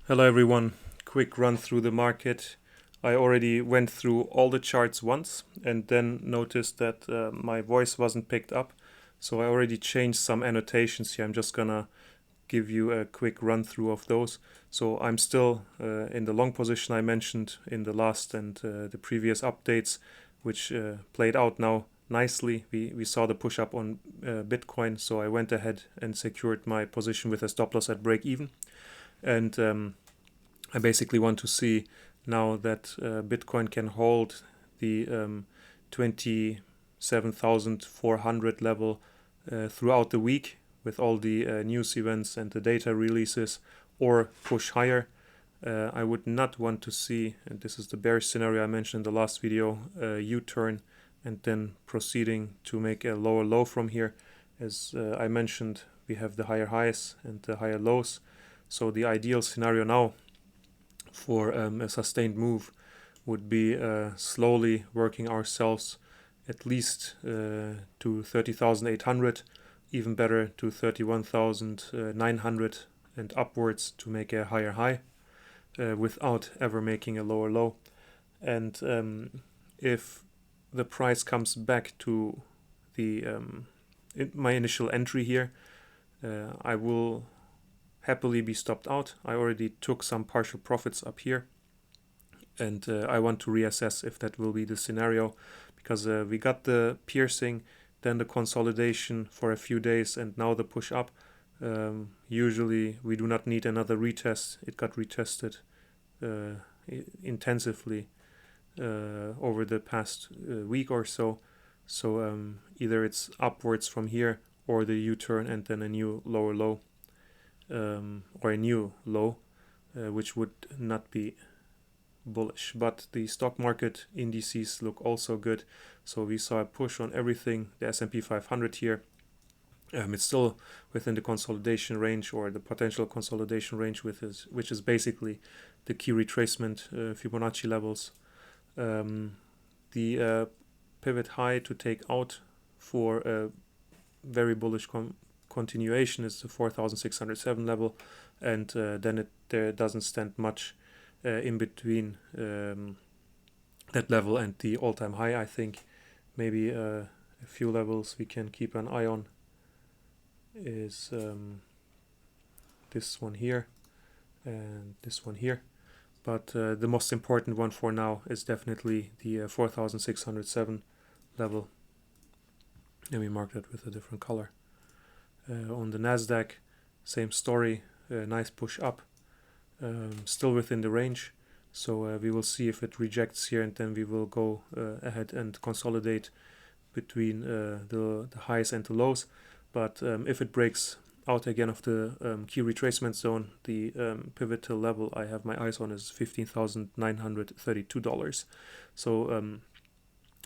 Hello everyone, quick run through the market. I already went through all the charts once and then noticed that my voice wasn't picked up. So I already changed some annotations here. I'm just gonna give you a quick run through of those. So I'm still in the long position I mentioned in the last and the previous updates, which played out now nicely. We saw the push up on Bitcoin, so I went ahead and secured my position with a stop loss at break even. And I basically want to see now that Bitcoin can hold the 27,400 level throughout the week with all the news events and the data releases, or push higher. I would not want to see, and this is the bearish scenario I mentioned in the last video, a U-turn and then proceeding to make a lower low from here. As I mentioned, we have the higher highs and the higher lows. So the ideal scenario now for a sustained move would be slowly working ourselves at least to 30,800, even better to 31,900 and upwards to make a higher high without ever making a lower low. And if the price comes back to the my initial entry here, I will happily be stopped out. I already took some partial profits up here, and I want to reassess if that will be the scenario, because we got the piercing, then the consolidation for a few days, and now the push up. Usually we do not need another retest. It got retested intensively over the past week or so. So either it's upwards from here or the U-turn and then a new lower low. Or a new low, which would not be bullish. But the stock market indices look also good. So we saw a push on everything. The S&P 500 here. It's still within the consolidation range, or the potential consolidation range, which is basically the key retracement Fibonacci levels. The pivot high to take out for a very bullish continuation is the 4,607 level, and then there doesn't stand much in between that level and the all-time high. I think maybe a few levels we can keep an eye on is this one here and this one here, but the most important one for now is definitely the 4,607 level. Let me mark that with a different color. On the Nasdaq, same story, nice push up, still within the range. So we will see if it rejects here, and then we will go ahead and consolidate between the highs and the lows. But if it breaks out again of the key retracement zone, the pivotal level I have my eyes on is $15,932. So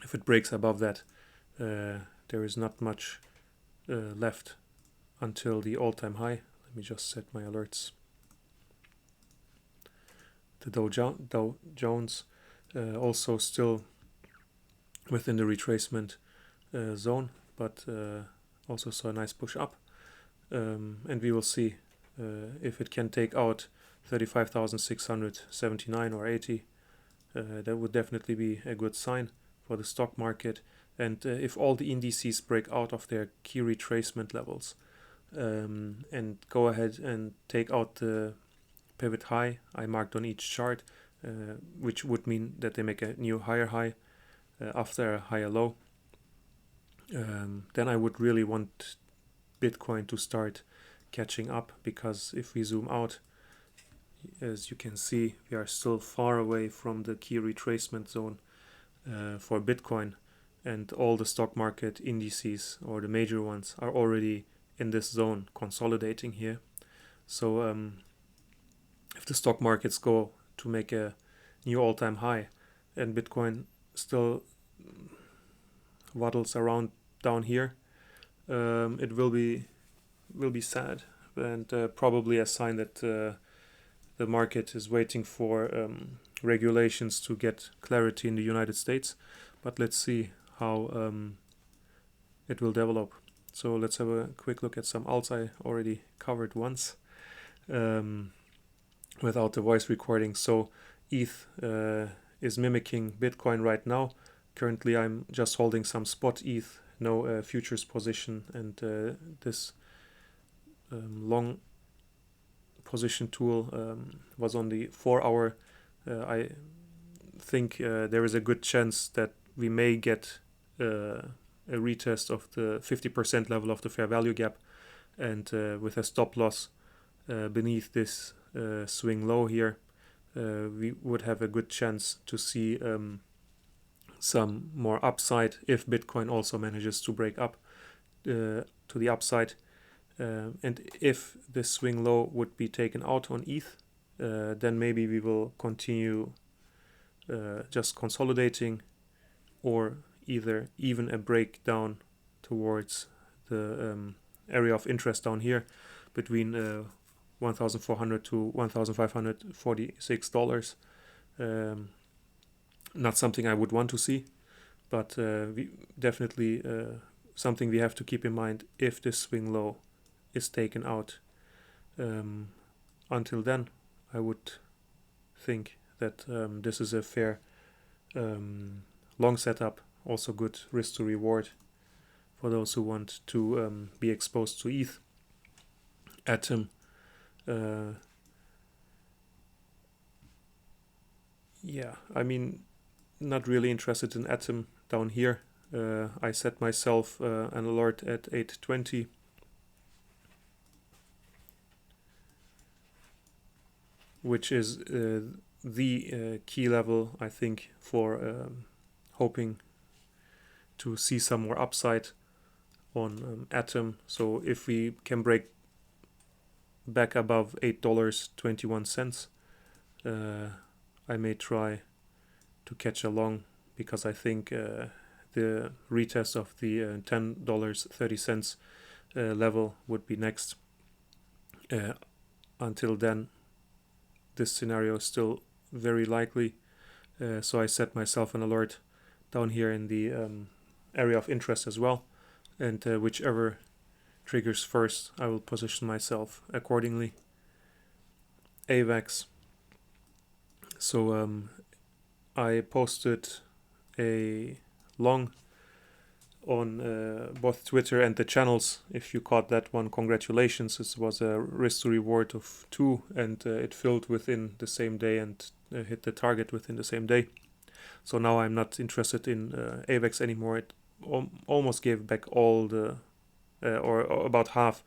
if it breaks above that, there is not much left until the all-time high. Let me just set my alerts. The Dow Jones also still within the retracement zone, but also saw a nice push up, and we will see if it can take out 35,679 or 80. That would definitely be a good sign for the stock market. And if all the indices break out of their key retracement levels and go ahead and take out the pivot high I marked on each chart, which would mean that they make a new higher high after a higher low, then I would really want Bitcoin to start catching up, because if we zoom out, as you can see, we are still far away from the key retracement zone for Bitcoin, and all the stock market indices, or the major ones, are already in this zone consolidating here. So if the stock markets go to make a new all-time high and Bitcoin still waddles around down here, it will be sad, and probably a sign that the market is waiting for regulations to get clarity in the United States. But let's see how it will develop. So let's have a quick look at some alts I already covered once. without the voice recording. So ETH is mimicking Bitcoin right now. Currently I'm just holding some spot ETH, no futures position, and this long position tool was on the 4 hour. I think there is a good chance that we may get a retest of the 50% level of the fair value gap, and with a stop loss beneath this swing low here, we would have a good chance to see some more upside if Bitcoin also manages to break up to the upside. And if this swing low would be taken out on ETH, then maybe we will continue just consolidating, or either even a breakdown towards the area of interest down here between $1,400 to $1,546. Not something I would want to see, but we definitely something we have to keep in mind if this swing low is taken out. Until then, I would think that this is a fair long setup, also good risk to reward for those who want to be exposed to ETH. Atom, yeah, I mean, not really interested in Atom down here. I set myself an alert at 8:20. Which is the key level, I think, for hoping to see some more upside on Atom. So if we can break back above $8.21, I may try to catch a long, because I think the retest of the $10.30 level would be next. Until then, this scenario is still very likely, so I set myself an alert down here in the area of interest as well, and whichever triggers first, I will position myself accordingly. AVAX. So I posted a long on both Twitter and the channels. If you caught that one, congratulations. This was a risk to reward of 2, and it filled within the same day and hit the target within the same day. So now I'm not interested in AVAX anymore. It almost gave back all the or about half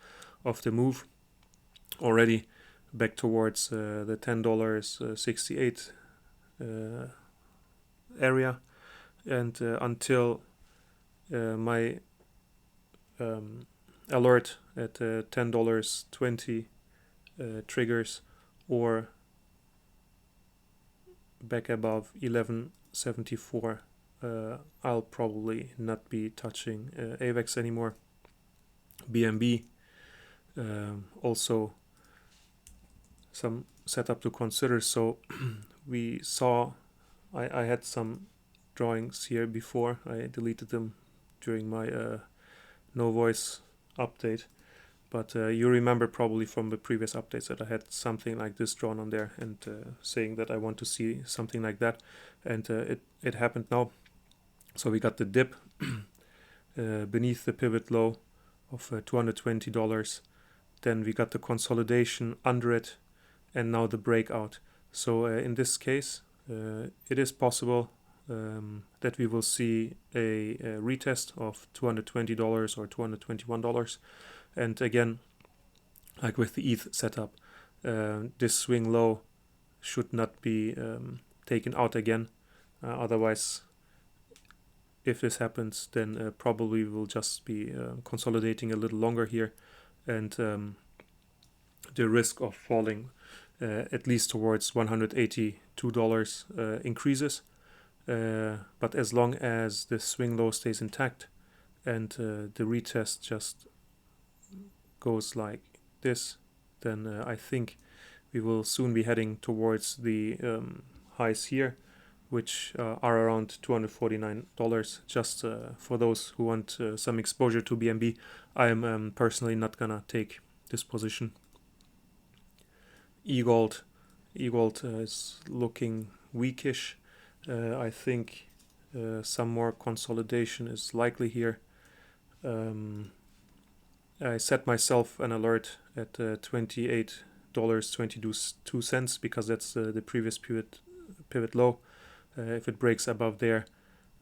of the move already, back towards the $10.68 area, and until my alert at $10.20 triggers, or back above 11.74, I'll probably not be touching AVAX anymore. BNB, also some setup to consider. So we saw, I had some drawings here before. I deleted them during my no voice update, but you remember probably from the previous updates that I had something like this drawn on there, and saying that I want to see something like that, and it happened now. So we got the dip beneath the pivot low of $220, then we got the consolidation under it, and now the breakout. So in this case, it is possible that we will see a retest of $220 or $221. And again, like with the ETH setup, this swing low should not be taken out again. Otherwise, if this happens, then probably we'll just be consolidating a little longer here, and the risk of falling at least towards $182 increases. But as long as the swing low stays intact and the retest just goes like this, then I think we will soon be heading towards the highs here, which are around $249. Just for those who want some exposure to BNB, I am personally not gonna take this position. E-gold E-gold is looking weakish. I think some more consolidation is likely here. I set myself an alert at $28.22 because that's the previous pivot low. If it breaks above there,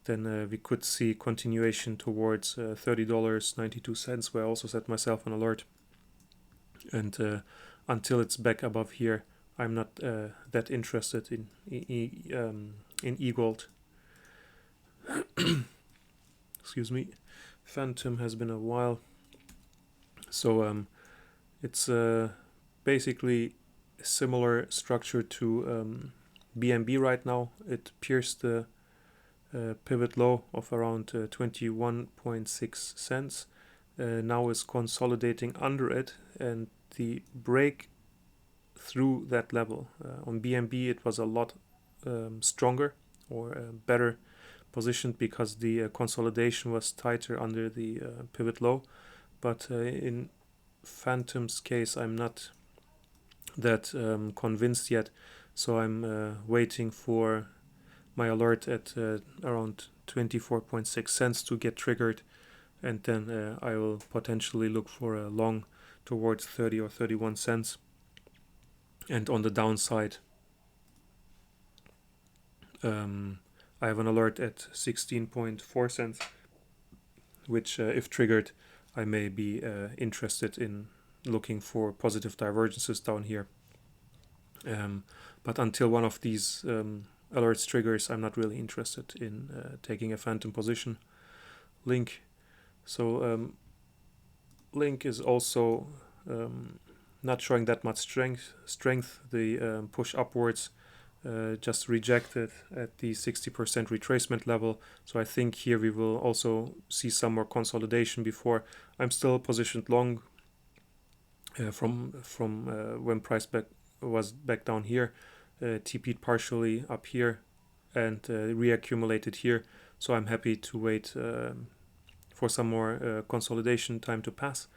then we could see continuation towards $30.92, where I also set myself an alert. And until it's back above here, I'm not that interested in e-gold. Excuse me. Phantom has been a while. So it's basically a similar structure to BNB right now. It pierced the pivot low of around 21.6 cents. Now is consolidating under it, and the break through that level on BNB, it was a lot stronger or better positioned because the consolidation was tighter under the pivot low. But in Phantom's case, I'm not that convinced yet, so I'm waiting for my alert at around 24.6 cents to get triggered, and then I will potentially look for a long towards 30 or 31 cents. And on the downside, I have an alert at 16.4 cents, which if triggered, I may be interested in looking for positive divergences down here. But until one of these alerts triggers, I'm not really interested in taking a phantom position. Link. So Link is also not showing that much strength. The push upwards just rejected at the 60% retracement level. So I think here we will also see some more consolidation before. I'm still positioned long from when price was back down here, TP'd partially up here and reaccumulated here. So I'm happy to wait for some more consolidation time to pass.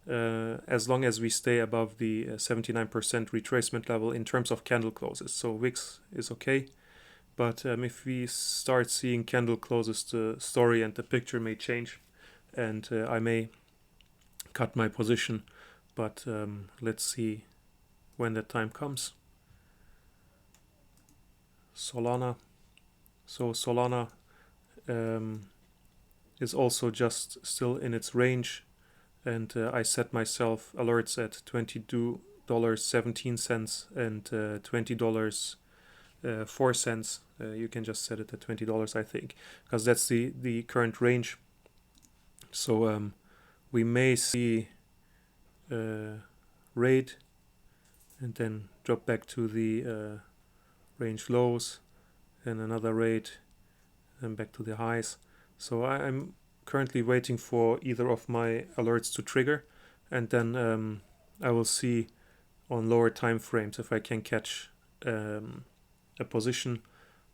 As long as we stay above the 79% retracement level in terms of candle closes. So VIX is okay, but if we start seeing candle closes, the story and the picture may change, and I may cut my position, but let's see when that time comes. Solana. So Solana is also just still in its range, and I set myself alerts at $22.17 and $20.04. You can just set it at $20, I think, because that's the current range. So we may see raid and then drop back to the range lows, and another raid, and back to the highs. So I'm currently waiting for either of my alerts to trigger, and then I will see on lower time frames if I can catch a position.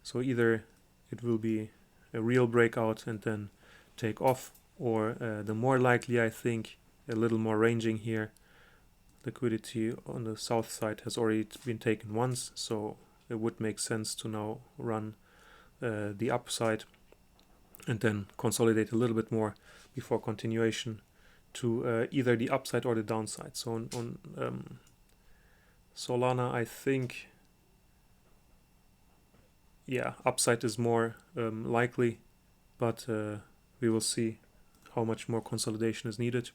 So either it will be a real breakout and then take off, or the more likely, I think, a little more ranging here. Liquidity on the south side has already been taken once, so it would make sense to now run the upside and then consolidate a little bit more before continuation to either the upside or the downside. So on Solana, I think, yeah, upside is more likely, but we will see how much more consolidation is needed.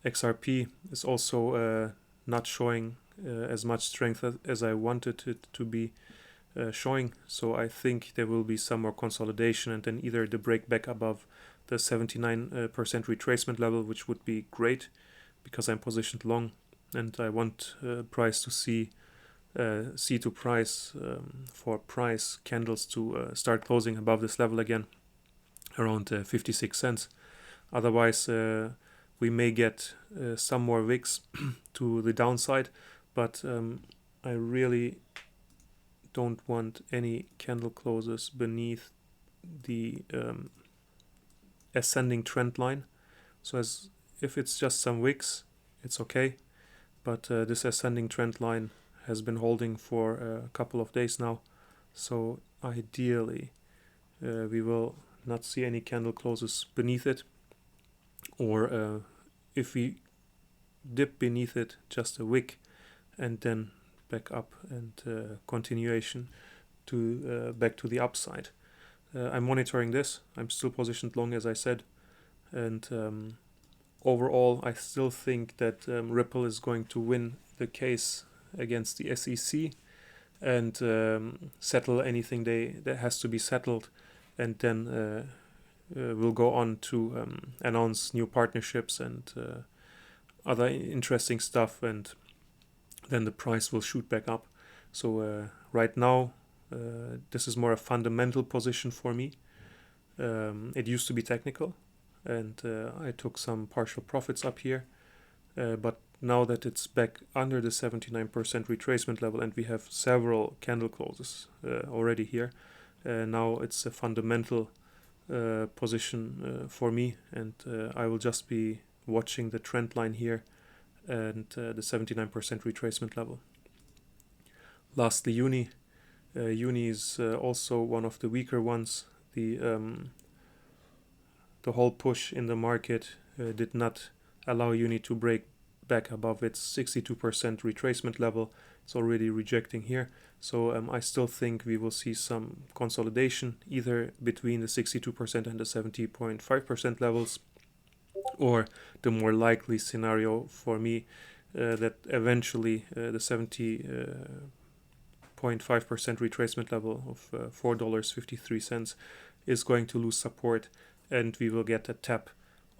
XRP is also not showing as much strength as I wanted it to be showing, so I think there will be some more consolidation, and then either the break back above the 79% retracement level, which would be great because I'm positioned long and I want price to see to price for price candles to start closing above this level again, around 56 cents. Otherwise we may get some more wicks to the downside, but I really don't want any candle closes beneath the ascending trend line. So if it's just some wicks, it's okay, but this ascending trend line has been holding for a couple of days now. So ideally, we will not see any candle closes beneath it, or if we dip beneath it, just a wick, and then back up and continuation to back to the upside. I'm monitoring this. I'm still positioned long, as I said, and overall, I still think that Ripple is going to win the case against the SEC and settle anything that has to be settled, and then we'll go on to announce new partnerships and other interesting stuff, and then the price will shoot back up. So right now, this is more a fundamental position for me. It used to be technical, and I took some partial profits up here, but now that it's back under the 79% retracement level and we have several candle closes already here, now it's a fundamental position for me, and I will just be watching the trend line here and the 79% retracement level. Lastly, Uni. Uni is also one of the weaker ones. The whole push in the market did not allow Uni to break back above its 62% retracement level. It's already rejecting here. So I still think we will see some consolidation either between the 62% and the 70.5% levels, or the more likely scenario for me that eventually the 70.5% retracement level of $4.53 is going to lose support, and we will get a tap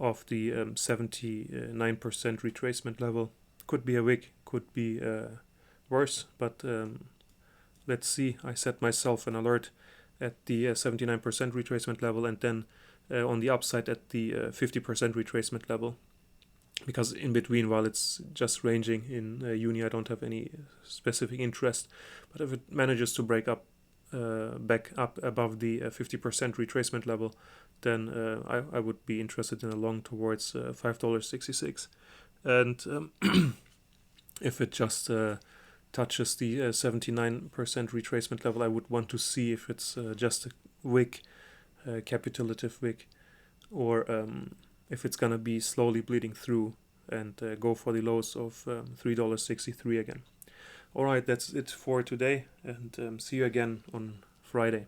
of the 79% retracement level. Could be a wick, could be worse, but let's see. I set myself an alert at the 79% retracement level, and then on the upside at the 50% retracement level, because in between, while it's just ranging in Uni, I don't have any specific interest. But if it manages to break up back up above the 50% retracement level, then I would be interested in a long towards $5.66. And if it just touches the 79% retracement level, I would want to see if it's just a wick, capitulative wick, or if it's gonna be slowly bleeding through and go for the lows of $3.63 again. Alright, that's it for today, and see you again on Friday.